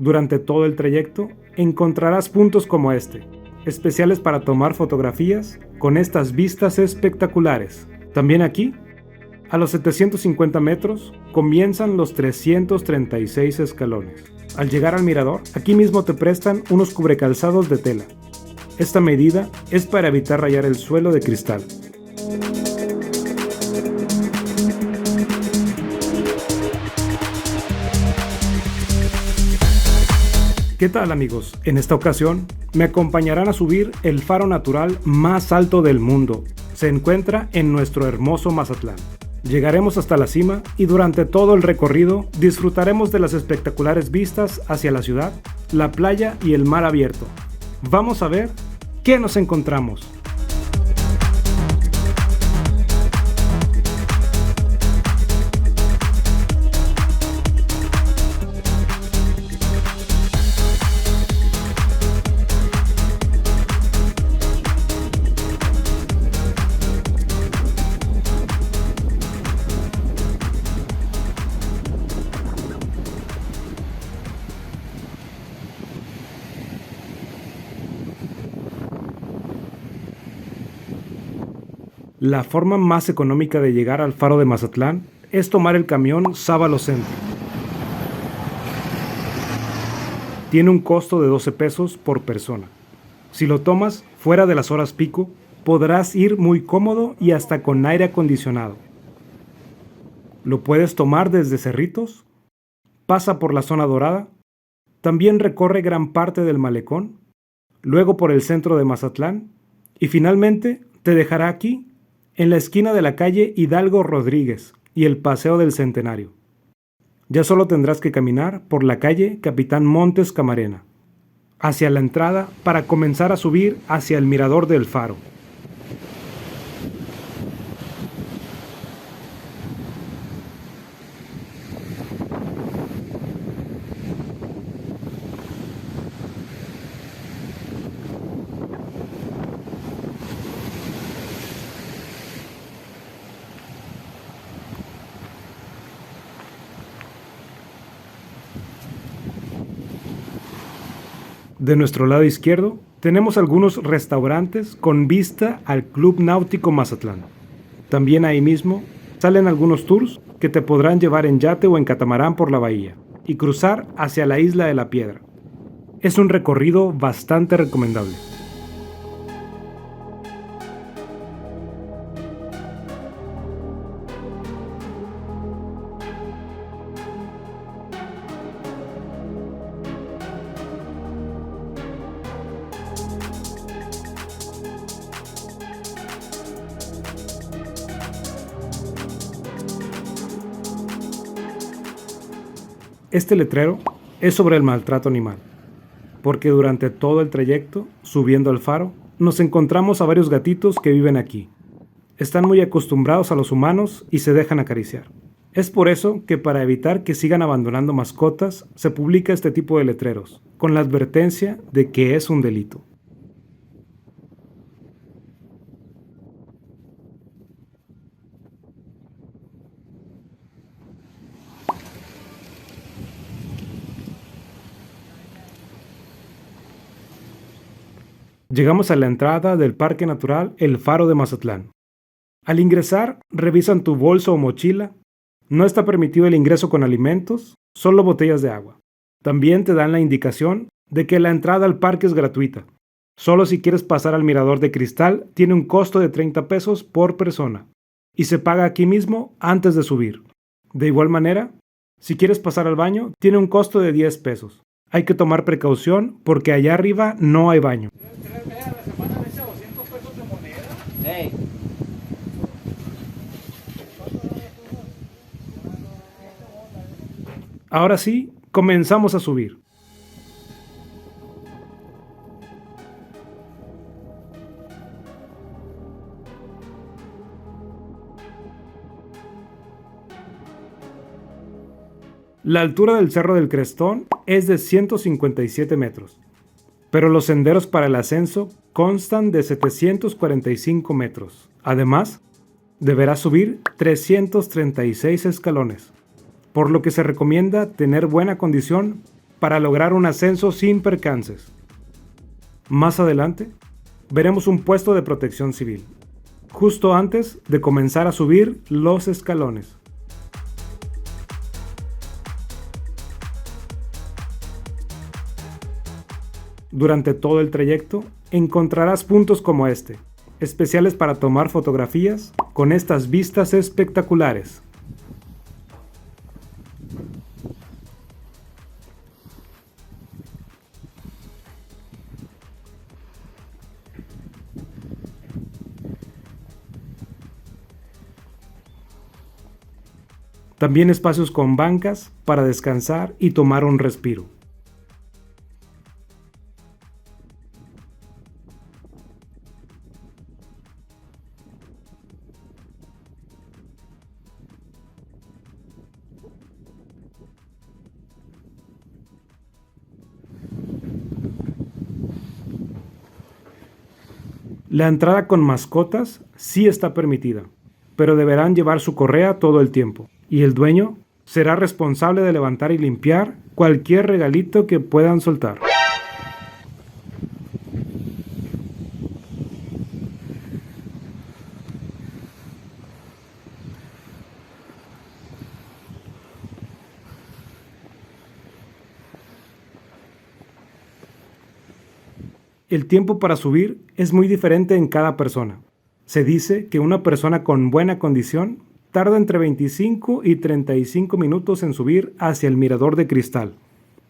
Durante todo el trayecto encontrarás puntos como este, especiales para tomar fotografías con estas vistas espectaculares. También aquí, a los 750 metros, comienzan los 336 escalones. Al llegar al mirador, aquí mismo te prestan unos cubrecalzados de tela. Esta medida es para evitar rayar el suelo de cristal. ¿Qué tal, amigos? En esta ocasión me acompañarán a subir el faro natural más alto del mundo. Se encuentra en nuestro hermoso Mazatlán. Llegaremos hasta la cima y durante todo el recorrido disfrutaremos de las espectaculares vistas hacia la ciudad, la playa y el mar abierto. Vamos a ver qué nos encontramos. La forma más económica de llegar al faro de Mazatlán es tomar el camión Sábalo Centro. Tiene un costo de 12 pesos por persona. Si lo tomas fuera de las horas pico, podrás ir muy cómodo y hasta con aire acondicionado. Lo puedes tomar desde Cerritos, pasa por la zona dorada, también recorre gran parte del malecón, luego por el centro de Mazatlán y finalmente te dejará aquí en la esquina de la calle Hidalgo Rodríguez y el Paseo del Centenario. Ya solo tendrás que caminar por la calle Capitán Montes Camarena, hacia la entrada para comenzar a subir hacia el mirador del faro. De nuestro lado izquierdo tenemos algunos restaurantes con vista al Club Náutico Mazatlán. También ahí mismo salen algunos tours que te podrán llevar en yate o en catamarán por la bahía y cruzar hacia la Isla de la Piedra. Es un recorrido bastante recomendable. Este letrero es sobre el maltrato animal, porque durante todo el trayecto, subiendo al faro, nos encontramos a varios gatitos que viven aquí. Están muy acostumbrados a los humanos y se dejan acariciar. Es por eso que para evitar que sigan abandonando mascotas, se publica este tipo de letreros, con la advertencia de que es un delito. Llegamos a la entrada del Parque Natural El Faro de Mazatlán. Al ingresar, revisan tu bolso o mochila. No está permitido el ingreso con alimentos, solo botellas de agua. También te dan la indicación de que la entrada al parque es gratuita. Solo si quieres pasar al mirador de cristal tiene un costo de 30 pesos por persona y se paga aquí mismo antes de subir. De igual manera, si quieres pasar al baño, tiene un costo de 10 pesos. Hay que tomar precaución porque allá arriba no hay baño. Hey. Ahora sí, comenzamos a subir. La altura del Cerro del Crestón es de 157 metros, pero los senderos para el ascenso constan de 745 metros. Además, deberás subir 336 escalones, por lo que se recomienda tener buena condición para lograr un ascenso sin percances. Más adelante, veremos un puesto de protección civil, justo antes de comenzar a subir los escalones. Durante todo el trayecto, encontrarás puntos como este, especiales para tomar fotografías con estas vistas espectaculares. También espacios con bancas para descansar y tomar un respiro. La entrada con mascotas sí está permitida, pero deberán llevar su correa todo el tiempo, y el dueño será responsable de levantar y limpiar cualquier regalito que puedan soltar. El tiempo para subir es muy diferente en cada persona. Se dice que una persona con buena condición tarda entre 25 y 35 minutos en subir hacia el mirador de cristal.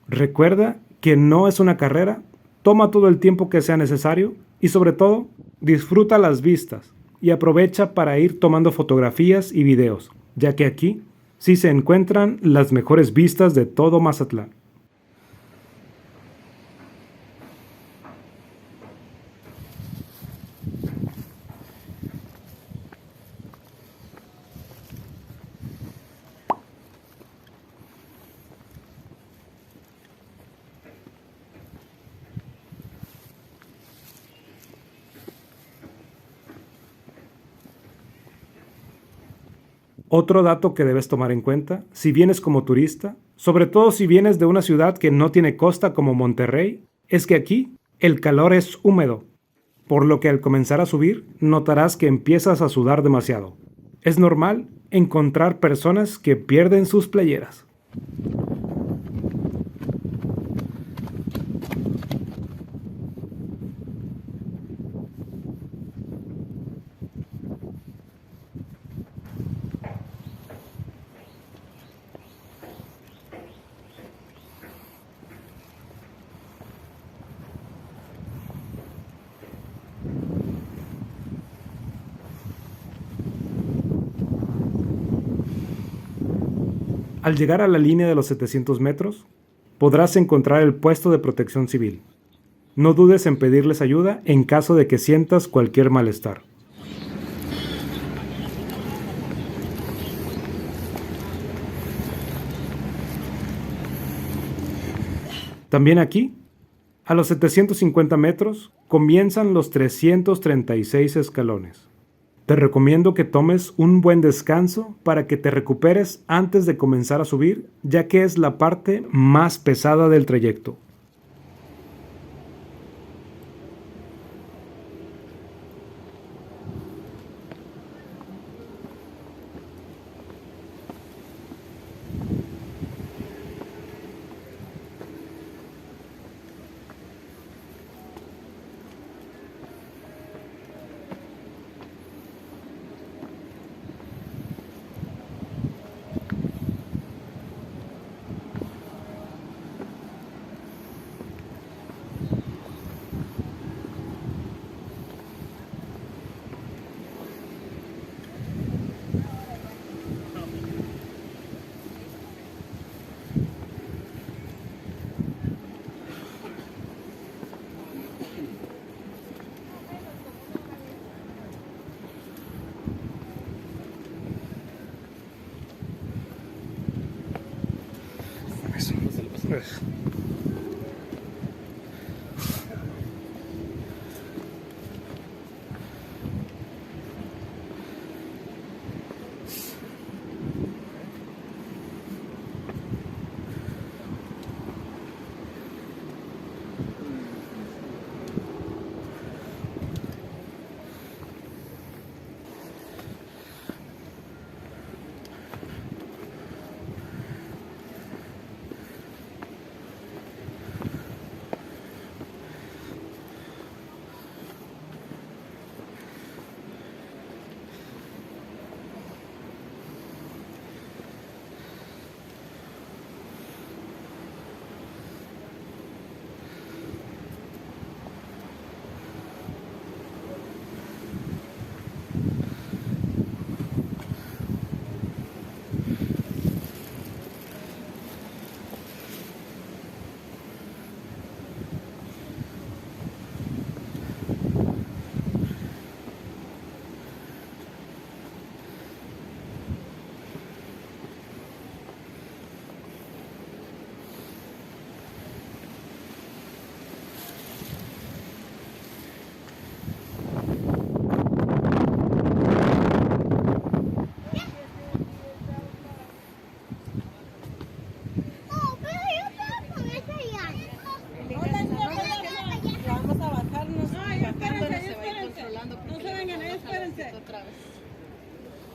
Recuerda que no es una carrera, toma todo el tiempo que sea necesario y sobre todo disfruta las vistas y aprovecha para ir tomando fotografías y videos, ya que aquí sí se encuentran las mejores vistas de todo Mazatlán. Otro dato que debes tomar en cuenta, si vienes como turista, sobre todo si vienes de una ciudad que no tiene costa como Monterrey, es que aquí el calor es húmedo, por lo que al comenzar a subir notarás que empiezas a sudar demasiado. Es normal encontrar personas que pierden sus playeras. Al llegar a la línea de los 700 metros, podrás encontrar el puesto de protección civil. No dudes en pedirles ayuda en caso de que sientas cualquier malestar. También aquí, a los 750 metros, comienzan los 336 escalones. Te recomiendo que tomes un buen descanso para que te recuperes antes de comenzar a subir, ya que es la parte más pesada del trayecto.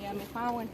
Ya me fawen.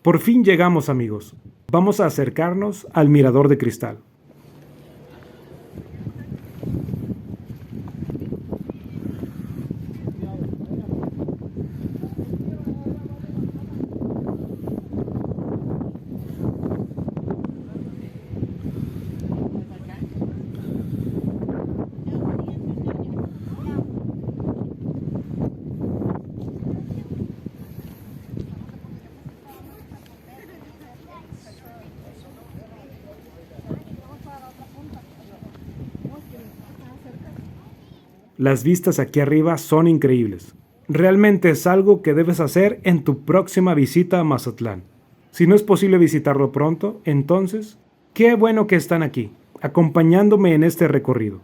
Por fin llegamos, amigos. Vamos a acercarnos al mirador de cristal. Las vistas aquí arriba son increíbles. Realmente es algo que debes hacer en tu próxima visita a Mazatlán. Si no es posible visitarlo pronto, entonces, qué bueno que están aquí, acompañándome en este recorrido.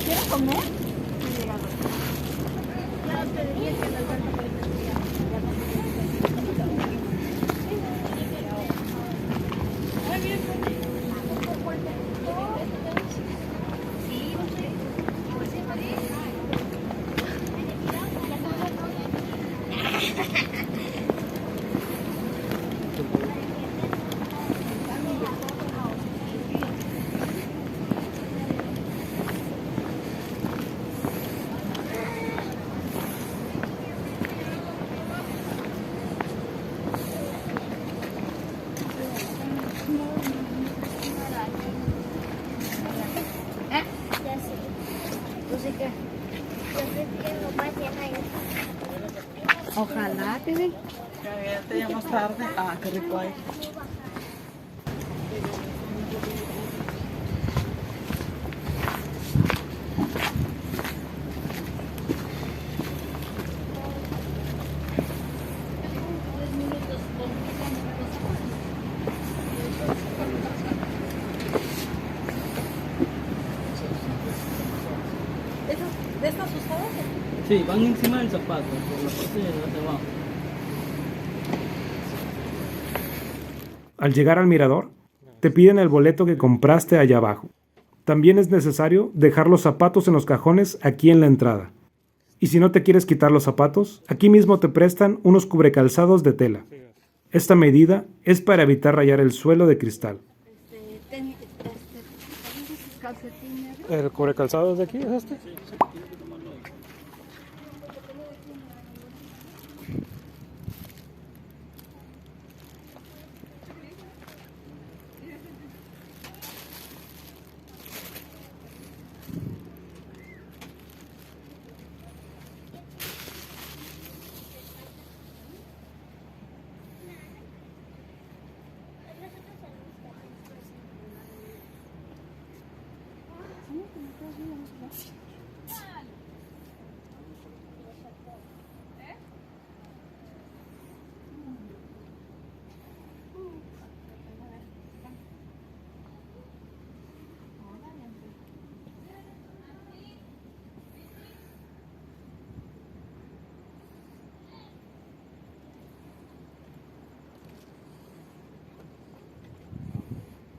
¿Quieres comer? Ojalá, Pibi. Ya te llamo más tarde. Ah, qué rico hay. ¿De estas usadas? Sí, van encima del zapato, por la parte de abajo. Al llegar al mirador, te piden el boleto que compraste allá abajo. También es necesario dejar los zapatos en los cajones aquí en la entrada. Y si no te quieres quitar los zapatos, aquí mismo te prestan unos cubrecalzados de tela. Esta medida es para evitar rayar el suelo de cristal. Calcetines. ¿El cubrecalzados de aquí es este?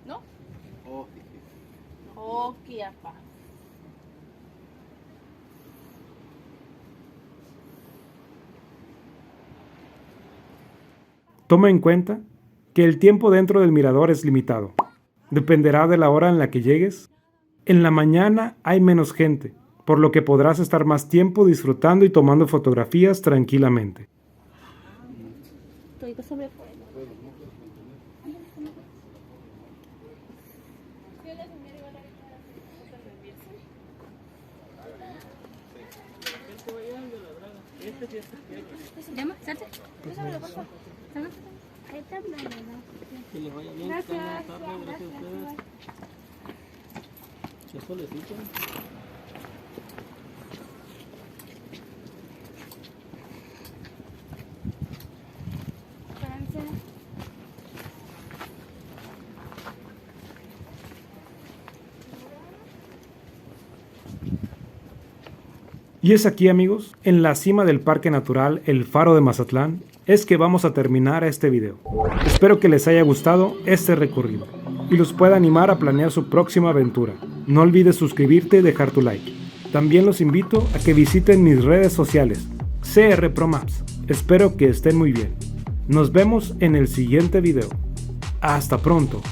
¿No? Ok, apa. Toma en cuenta que el tiempo dentro del mirador es limitado. Dependerá de la hora en la que llegues. En la mañana hay menos gente, por lo que podrás estar más tiempo disfrutando y tomando fotografías tranquilamente. Estoy sobre ¿Llama? ¿Salte? Pásamelo, por favor. Ahí está, Que les vaya bien. Gracias. Buenas tardes, gracias a ustedes. Qué solecito. Y es aquí, amigos, en la cima del Parque Natural El Faro de Mazatlán, es que vamos a terminar este video. Espero que les haya gustado este recorrido y los pueda animar a planear su próxima aventura. No olvides suscribirte y dejar tu like. También los invito a que visiten mis redes sociales, CR Pro Maps. Espero que estén muy bien. Nos vemos en el siguiente video. Hasta pronto.